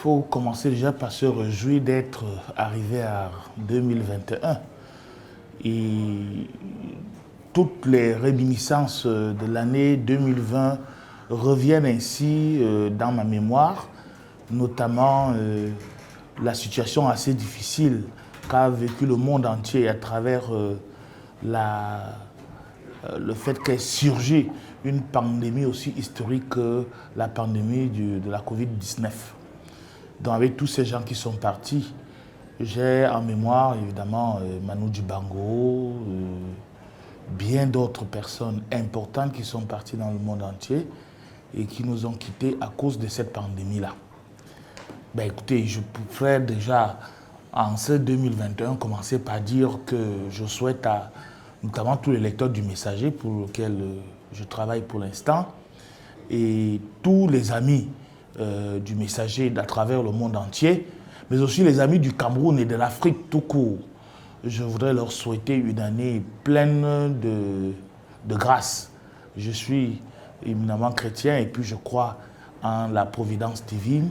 faut commencer déjà par se réjouir d'être arrivé à 2021. Et toutes les réminiscences de l'année 2020 reviennent ainsi dans ma mémoire, notamment la situation assez difficile qu'a vécu le monde entier à travers le fait qu'est surgi une pandémie aussi historique que la pandémie de la Covid-19. Donc avec tous ces gens qui sont partis, j'ai en mémoire évidemment Manu Dibango, bien d'autres personnes importantes qui sont parties dans le monde entier et qui nous ont quittés à cause de cette pandémie-là. Ben écoutez, je pourrais déjà en ce 2021 commencer par dire que je souhaite à notamment tous les lecteurs du Messager pour lequel je travaille pour l'instant et tous les amis du Messager à travers le monde entier, mais aussi les amis du Cameroun et de l'Afrique tout court. Je voudrais leur souhaiter une année pleine de grâce. Je suis éminemment chrétien et puis je crois en la providence divine,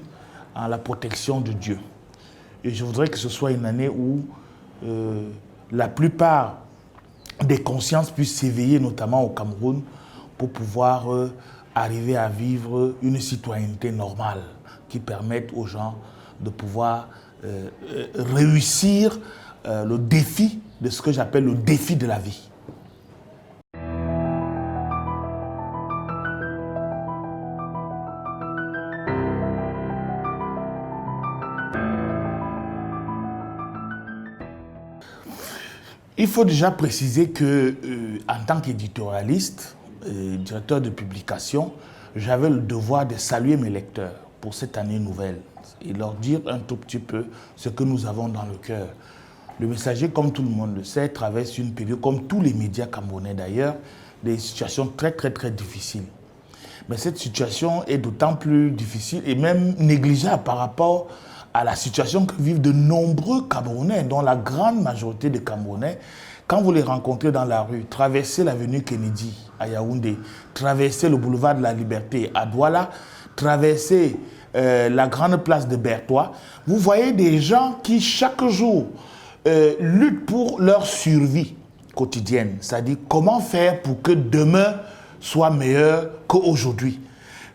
en la protection de Dieu. Et je voudrais que ce soit une année où la plupart des consciences puissent s'éveiller, notamment au Cameroun, pour pouvoir arriver à vivre une citoyenneté normale qui permette aux gens de pouvoir réussir le défi de ce que j'appelle le défi de la vie. Il faut déjà préciser que, en tant qu'éditorialiste, directeur de publication, j'avais le devoir de saluer mes lecteurs pour cette année nouvelle et leur dire un tout petit peu ce que nous avons dans le cœur. Le Messager, comme tout le monde le sait, traverse une période, comme tous les médias camerounais d'ailleurs, des situations très difficiles. Mais cette situation est d'autant plus difficile et même négligeable par rapport à la situation que vivent de nombreux Camerounais, dont la grande majorité des Camerounais, quand vous les rencontrez dans la rue, traversez l'avenue Kennedy à Yaoundé, traversez le boulevard de la Liberté à Douala, traversez la grande place de Berthois, vous voyez des gens qui chaque jour luttent pour leur survie quotidienne, c'est-à-dire comment faire pour que demain soit meilleur qu'aujourd'hui.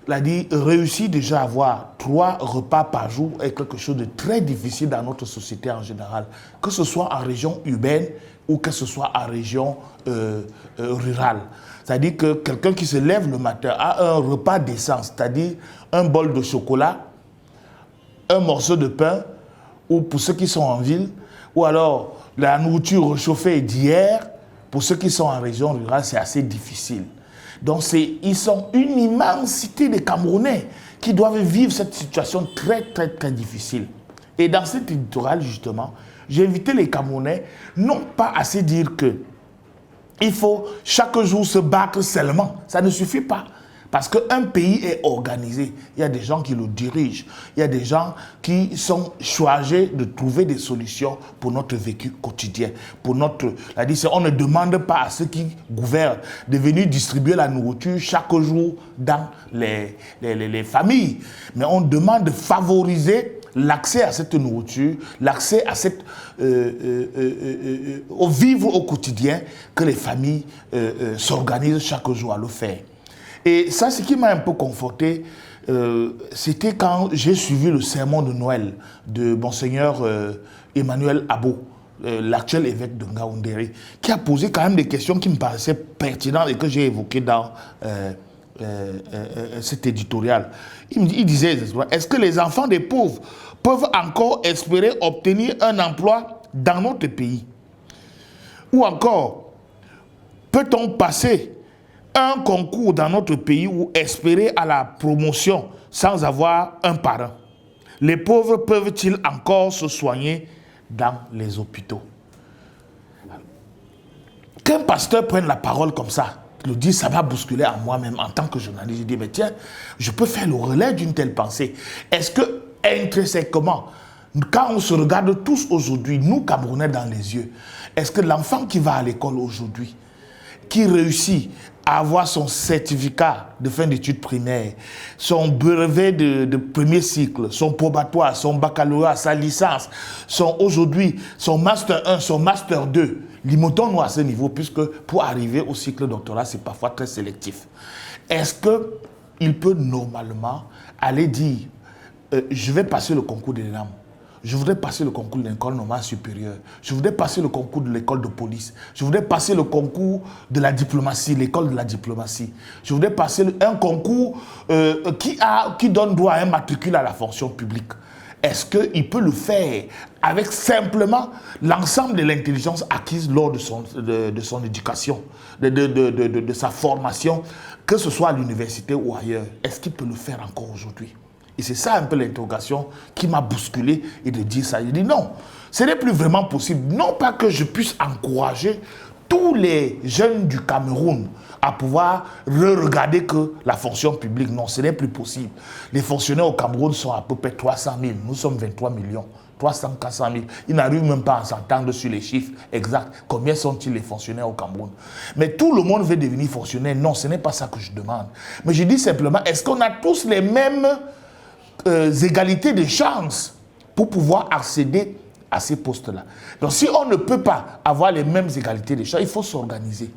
C'est-à-dire réussir déjà à avoir 3 repas par jour est quelque chose de très difficile dans notre société en général, que ce soit en région urbaine ou que ce soit en région rurale. C'est-à-dire que quelqu'un qui se lève le matin a un repas décent, c'est-à-dire un bol de chocolat, un morceau de pain, ou pour ceux qui sont en ville, ou alors la nourriture réchauffée d'hier, pour ceux qui sont en région rurale, c'est assez difficile. Donc ils sont une immensité de Camerounais qui doivent vivre cette situation très difficile. Et dans cet éditorial, justement, j'ai invité les Camerounais, non pas à se dire que il faut chaque jour se battre seulement. Ça ne suffit pas. Parce qu'un pays est organisé. Il y a des gens qui le dirigent. Il y a des gens qui sont chargés de trouver des solutions pour notre vécu quotidien. On ne demande pas à ceux qui gouvernent de venir distribuer la nourriture chaque jour dans les familles. Mais on demande de favoriser l'accès à cette nourriture, l'accès à au vivre au quotidien, que les familles s'organisent chaque jour à le faire. Et ça, ce qui m'a un peu conforté, c'était quand j'ai suivi le sermon de Noël de Monseigneur Emmanuel Abo, l'actuel évêque de Ngaoundéré, qui a posé quand même des questions qui me paraissaient pertinentes et que j'ai évoquées dans cet éditorial. Il disait, est-ce que les enfants des pauvres peuvent encore espérer obtenir un emploi dans notre pays? Ou encore, peut-on passer un concours dans notre pays ou espérer à la promotion sans avoir un parent? Les pauvres peuvent-ils encore se soigner dans les hôpitaux? Qu'un pasteur prenne la parole comme ça, le dit, ça va bousculer en moi-même en tant que journaliste. Je dis, mais tiens, je peux faire le relais d'une telle pensée. Est-ce que, intrinsèquement, quand on se regarde tous aujourd'hui, nous Camerounais dans les yeux, est-ce que l'enfant qui va à l'école aujourd'hui qui réussit à avoir son certificat de fin d'études primaires, son brevet de premier cycle, son probatoire, son baccalauréat, sa licence, aujourd'hui son master 1, son master 2, limitons-nous à ce niveau, puisque pour arriver au cycle doctoral, c'est parfois très sélectif. Est-ce qu'il peut normalement aller dire je vais passer le concours de l'ENAM, je voudrais passer le concours de l'école normale supérieure, je voudrais passer le concours de l'école de police, je voudrais passer le concours de la diplomatie, l'école de la diplomatie, je voudrais passer un concours qui donne droit à un matricule à la fonction publique. Est-ce qu'il peut le faire avec simplement l'ensemble de l'intelligence acquise lors de son éducation, de sa formation, que ce soit à l'université ou ailleurs? Est-ce qu'il peut le faire encore aujourd'hui? Et c'est ça un peu l'interrogation qui m'a bousculé et de dire ça. Je dis non, ce n'est plus vraiment possible. Non pas que je puisse encourager tous les jeunes du Cameroun à pouvoir re-regarder que la fonction publique. Non, ce n'est plus possible. Les fonctionnaires au Cameroun sont à peu près 300 000. Nous sommes 23 millions. 300, 400 000. Ils n'arrivent même pas à s'entendre sur les chiffres exacts. Combien sont-ils les fonctionnaires au Cameroun? Mais tout le monde veut devenir fonctionnaire. Non, ce n'est pas ça que je demande. Mais je dis simplement, est-ce qu'on a tous les mêmes égalités de chances pour pouvoir accéder à ces postes-là? Donc si on ne peut pas avoir les mêmes égalités de chances, il faut s'organiser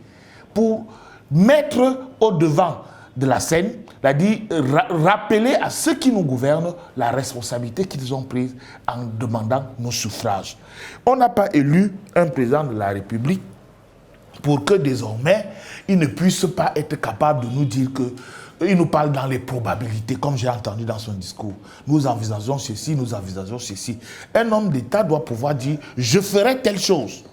pour mettre au devant de la scène, c'est-à-dire rappeler à ceux qui nous gouvernent la responsabilité qu'ils ont prise en demandant nos suffrages. On n'a pas élu un président de la République pour que désormais il ne puisse pas être capable de nous dire que il nous parle dans les probabilités, comme j'ai entendu dans son discours. Nous envisageons ceci, nous envisageons ceci. Un homme d'État doit pouvoir dire « je ferai telle chose ».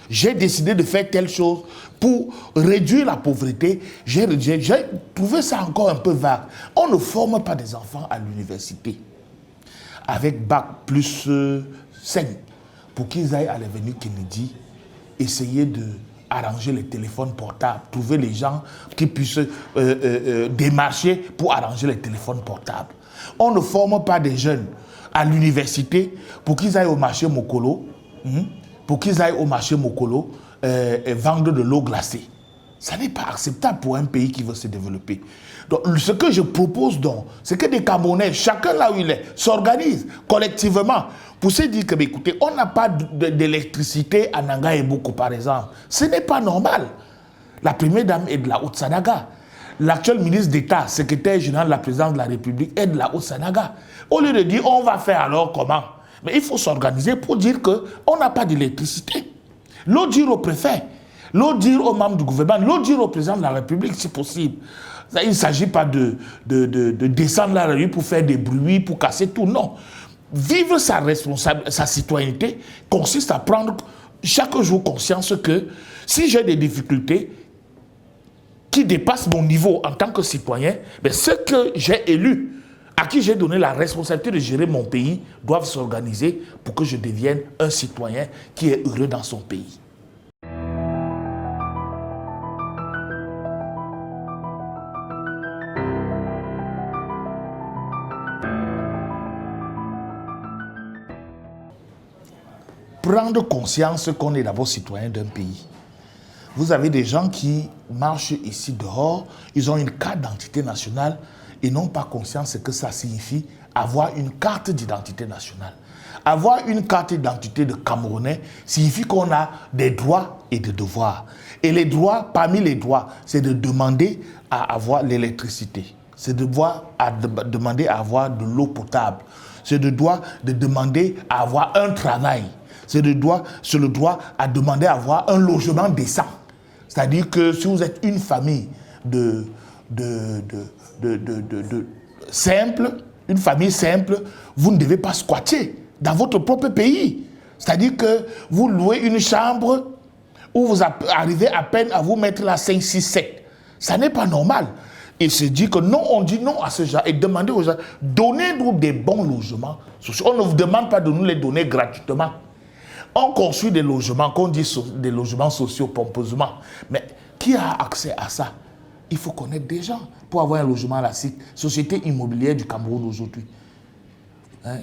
J'ai décidé de faire telle chose pour réduire la pauvreté. J'ai trouvé ça encore un peu vague. On ne forme pas des enfants à l'université avec bac plus 5 pour qu'ils aillent à l'avenue Kennedy essayer de arranger les téléphones portables, trouver les gens qui puissent démarcher pour arranger les téléphones portables. On ne forme pas des jeunes à l'université pour qu'ils aillent au marché Mokolo, vendre de l'eau glacée. Ça n'est pas acceptable pour un pays qui veut se développer. Donc, ce que je propose donc, c'est que des Camerounais, chacun là où il est, s'organisent collectivement pour se dire que, écoutez, on n'a pas d'électricité à Nanga et Boko, par exemple. Ce n'est pas normal. La première dame est de la Haute-Sanaga. L'actuel ministre d'État, secrétaire général de la présidence de la République, est de la Haute-Sanaga. Au lieu de dire, on va faire alors comment? Mais il faut s'organiser pour dire qu'on n'a pas d'électricité. L'autre dire au préfet, l'autre dire aux membres du gouvernement, l'autre dire au président de la République si possible. Il ne s'agit pas de descendre la rue pour faire des bruits, pour casser tout, non. Vivre sa citoyenneté consiste à prendre chaque jour conscience que si j'ai des difficultés qui dépassent mon niveau en tant que citoyen, mais ceux que j'ai élus, à qui j'ai donné la responsabilité de gérer mon pays, doivent s'organiser pour que je devienne un citoyen qui est heureux dans son pays. Prendre conscience qu'on est d'abord citoyen d'un pays. Vous avez des gens qui marchent ici dehors, ils ont une carte d'identité nationale et n'ont pas conscience ce que ça signifie avoir une carte d'identité nationale. Avoir une carte d'identité de Camerounais signifie qu'on a des droits et des devoirs. Et les droits, parmi les droits, c'est de demander à avoir l'électricité. C'est de demander à avoir de l'eau potable. C'est de demander à avoir un travail. C'est le droit à demander à avoir un logement décent. C'est-à-dire que si vous êtes une famille simple, vous ne devez pas squatter dans votre propre pays. C'est-à-dire que vous louez une chambre où vous arrivez à peine à vous mettre là 5, 6, 7. Ça n'est pas normal. Et se dit que non, on dit non à ce genre et demandez aux gens, donnez-nous des bons logements sociaux. On ne vous demande pas de nous les donner gratuitement. On construit des logements, qu'on dit des logements sociaux pompeusement. Mais qui a accès à ça? Il faut connaître des gens pour avoir un logement à la SIC, Société immobilière du Cameroun aujourd'hui. Hein?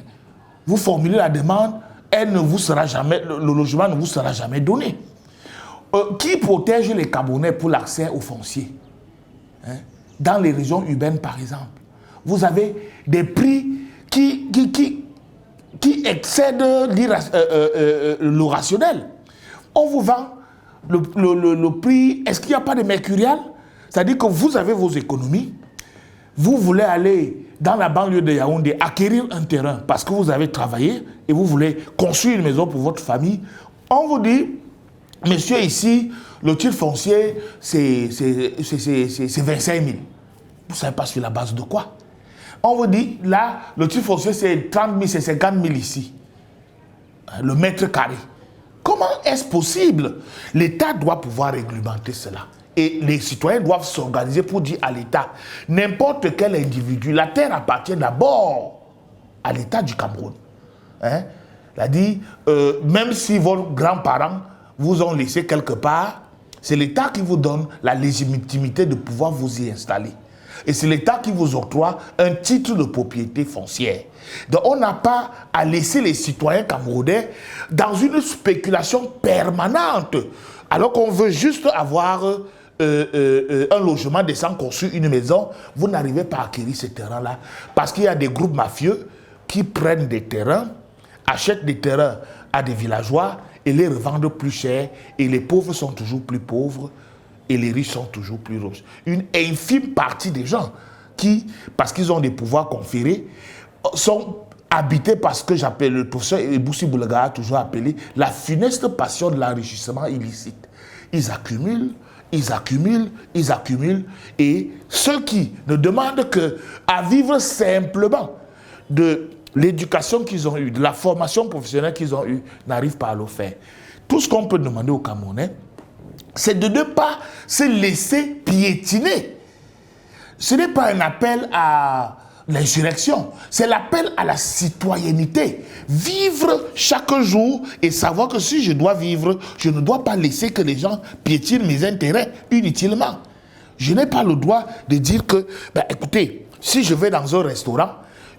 Vous formulez la demande, le logement ne vous sera jamais donné. Qui protège les Camerounais pour l'accès aux fonciers, hein? Dans les régions urbaines, par exemple, vous avez des prix qui excèdent le rationnel. On vous vend le prix. Est-ce qu'il n'y a pas de mercurial? C'est-à-dire que vous avez vos économies, vous voulez aller dans la banlieue de Yaoundé acquérir un terrain parce que vous avez travaillé et vous voulez construire une maison pour votre famille. On vous dit, monsieur, ici, le titre foncier, c'est 25 000. Vous ne savez pas sur la base de quoi. On vous dit, là, le titre foncier, c'est 30 000, c'est 50 000 ici. Le mètre carré. Comment est-ce possible? L'État doit pouvoir réglementer cela. Et les citoyens doivent s'organiser pour dire à l'État, n'importe quel individu, la terre appartient d'abord à l'État du Cameroun. Hein? C'est-à-dire, même si vos grands-parents vous ont laissé quelque part, c'est l'État qui vous donne la légitimité de pouvoir vous y installer. Et c'est l'État qui vous octroie un titre de propriété foncière. Donc on n'a pas à laisser les citoyens camerounais dans une spéculation permanente, alors qu'on veut juste avoir un logement décent, construire une maison. Vous n'arrivez pas à acquérir ces terrains-là parce qu'il y a des groupes mafieux qui prennent des terrains, achètent des terrains à des villageois et les revendent plus cher, et les pauvres sont toujours plus pauvres et les riches sont toujours plus riches. Une infime partie des gens qui, parce qu'ils ont des pouvoirs conférés, sont habités par ce que j'appelle, le professeur Boussi Boulaga a toujours appelé la funeste passion de l'enrichissement illicite. Ils accumulent, ils accumulent, ils accumulent, et ceux qui ne demandent qu'à vivre simplement de l'éducation qu'ils ont eue, de la formation professionnelle qu'ils ont eue, n'arrivent pas à le faire. Tout ce qu'on peut demander aux Camerounais, c'est de ne pas se laisser piétiner. Ce n'est pas un appel à l'insurrection, c'est l'appel à la citoyenneté. Vivre chaque jour et savoir que si je dois vivre, je ne dois pas laisser que les gens piétinent mes intérêts inutilement. Je n'ai pas le droit de dire que, écoutez, si je vais dans un restaurant,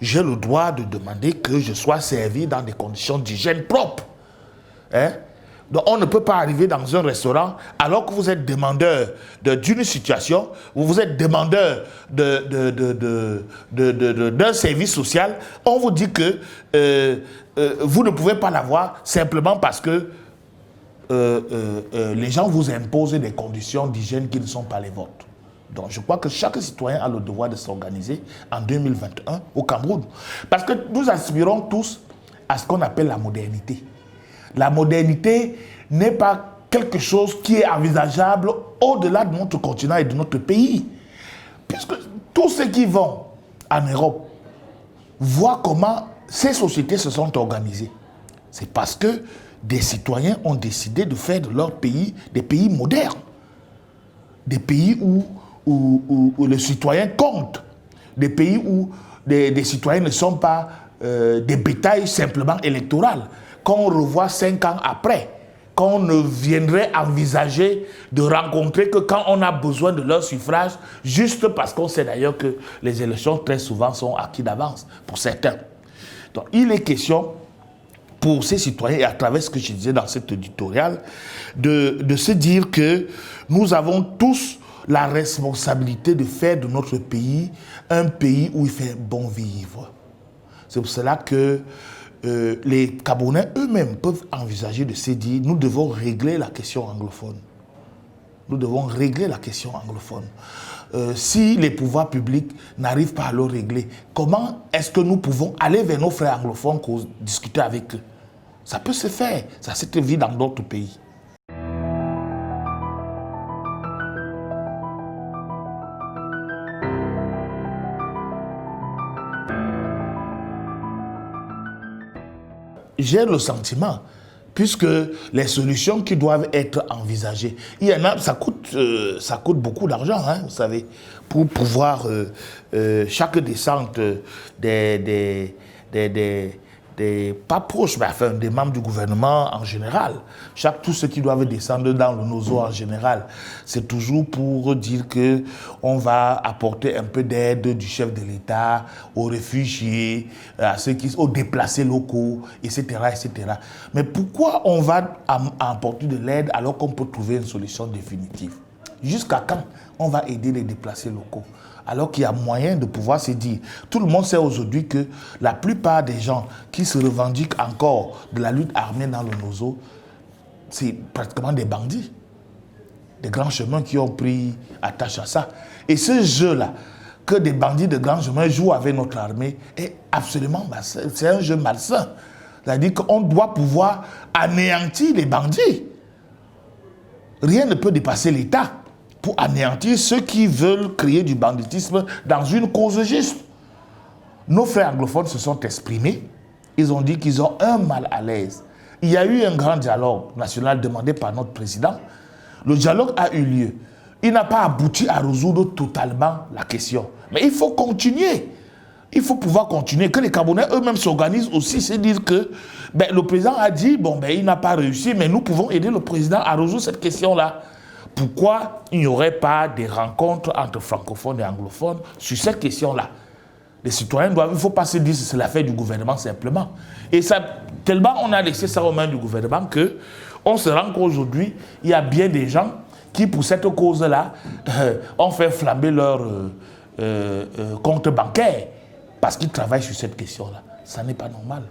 j'ai le droit de demander que je sois servi dans des conditions d'hygiène propres. Hein? Donc on ne peut pas arriver dans un restaurant alors que vous êtes demandeur d'une situation, vous êtes demandeur d'un service social, on vous dit que vous ne pouvez pas l'avoir simplement parce que les gens vous imposent des conditions d'hygiène qui ne sont pas les vôtres. Donc je crois que chaque citoyen a le devoir de s'organiser en 2021 au Cameroun. Parce que nous aspirons tous à ce qu'on appelle la modernité. La modernité n'est pas quelque chose qui est envisageable au-delà de notre continent et de notre pays. Puisque tous ceux qui vont en Europe voient comment ces sociétés se sont organisées. C'est parce que des citoyens ont décidé de faire de leur pays des pays modernes. Des pays où les citoyens comptent. Des pays où des citoyens ne sont pas des bétails simplement électoraux. Qu'on revoit 5 ans après, qu'on ne viendrait envisager de rencontrer que quand on a besoin de leur suffrage, juste parce qu'on sait d'ailleurs que les élections très souvent sont acquises d'avance pour certains. Donc il est question pour ces citoyens, et à travers ce que je disais dans cet éditorial, de se dire que nous avons tous la responsabilité de faire de notre pays un pays où il fait bon vivre. C'est pour cela que les Camerounais eux-mêmes peuvent envisager de se dire, nous devons régler la question anglophone. Nous devons régler la question anglophone. Si les pouvoirs publics n'arrivent pas à le régler, comment est-ce que nous pouvons aller vers nos frères anglophones pour discuter avec eux? Ça peut se faire, ça s'est vu dans d'autres pays. J'ai le sentiment, puisque les solutions qui doivent être envisagées, il y en a, ça coûte beaucoup d'argent, hein, vous savez, pour pouvoir chaque descente des pas proches, mais enfin des membres du gouvernement en général. Tous ceux qui doivent descendre dans le NOZO en général, c'est toujours pour dire qu'on va apporter un peu d'aide du chef de l'État aux réfugiés, aux déplacés locaux, etc., etc. Mais pourquoi on va apporter de l'aide alors qu'on peut trouver une solution définitive? Jusqu'à quand on va aider les déplacés locaux? Alors qu'il y a moyen de pouvoir se dire. Tout le monde sait aujourd'hui que la plupart des gens qui se revendiquent encore de la lutte armée dans le NOZO, c'est pratiquement des bandits. Des grands chemins qui ont pris attache à ça. Et ce jeu-là, que des bandits de grands chemins jouent avec notre armée, est absolument malsain. C'est un jeu malsain. C'est-à-dire qu'on doit pouvoir anéantir les bandits. Rien ne peut dépasser l'État pour anéantir ceux qui veulent créer du banditisme dans une cause juste. Nos frères anglophones se sont exprimés. Ils ont dit qu'ils ont un mal à l'aise. Il y a eu un grand dialogue national demandé par notre président. Le dialogue a eu lieu. Il n'a pas abouti à résoudre totalement la question. Mais il faut continuer. Il faut pouvoir continuer. Que les Camerounais eux-mêmes s'organisent aussi, c'est dire que le président a dit, il n'a pas réussi, mais nous pouvons aider le président à résoudre cette question-là. Pourquoi il n'y aurait pas des rencontres entre francophones et anglophones sur cette question-là? Les citoyens doivent, il ne faut pas se dire que c'est l'affaire du gouvernement simplement. Et ça, tellement on a laissé ça aux mains du gouvernement qu'on se rend qu'aujourd'hui, il y a bien des gens qui, pour cette cause-là, ont fait flamber leur compte bancaire parce qu'ils travaillent sur cette question-là. Ça n'est pas normal.